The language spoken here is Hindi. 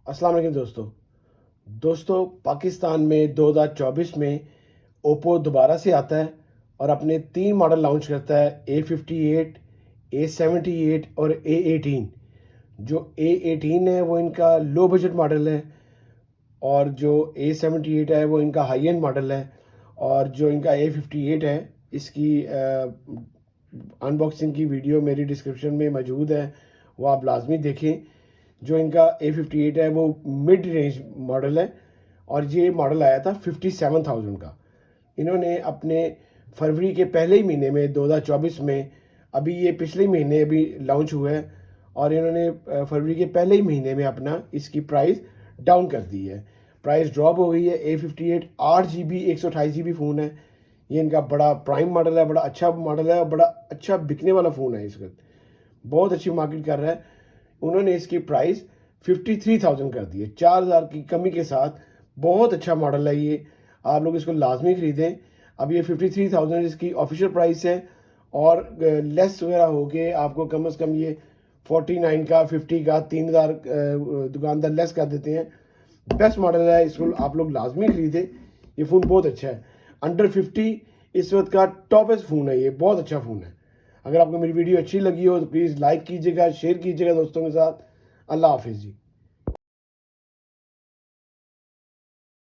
अस्सलाम वालेकुम दोस्तों पाकिस्तान में 2024 में ओप्पो दोबारा से आता है और अपने 3 मॉडल लॉन्च करता है A58, A78 और A18। जो A18 है वो इनका लो बजट मॉडल है और जो A78 है वो इनका हाई एंड मॉडल है और जो इनका A58 है इसकी अनबॉक्सिंग की वीडियो मेरी डिस्क्रिप्शन में मौजूद है, वो आप लाजमी देखें। जो इनका A58 है वो मिड रेंज मॉडल है और ये मॉडल आया था 57,000 का। इन्होंने अपने फरवरी के पहले ही महीने में 2024 में, अभी ये पिछले महीने अभी लॉन्च हुआ है और इन्होंने फरवरी के पहले ही महीने में अपना इसकी प्राइस डाउन कर दी है। प्राइस ड्रॉप हो गई है। A58 8GB 128GB फ़ोन है। ये इनका बड़ा प्राइम मॉडल है, बड़ा अच्छा मॉडल है और बड़ा अच्छा बिकने वाला फ़ोन है। इस वक्त बहुत अच्छी मार्केट कर रहा है। उन्होंने इसकी प्राइस 53,000 कर दी है, 4,000 की कमी के साथ। बहुत अच्छा मॉडल है ये, आप लोग इसको लाजमी ख़रीदें। अब ये 53,000 इसकी ऑफिशियल प्राइस है और लेस वगैरह हो के आपको कम से कम ये 49 का 50 का 3,000 दुकानदार लेस कर देते हैं। बेस्ट मॉडल है, इसको आप लोग लाजमी ख़रीदें। ये फ़ोन बहुत अच्छा है। अंडर 50 इस वक्त का टॉपेस्ट फ़ोन है, ये बहुत अच्छा फ़ोन है। अगर आपको मेरी वीडियो अच्छी लगी हो तो प्लीज़ लाइक कीजिएगा, शेयर कीजिएगा दोस्तों के साथ। अल्लाह हाफिज़ जी।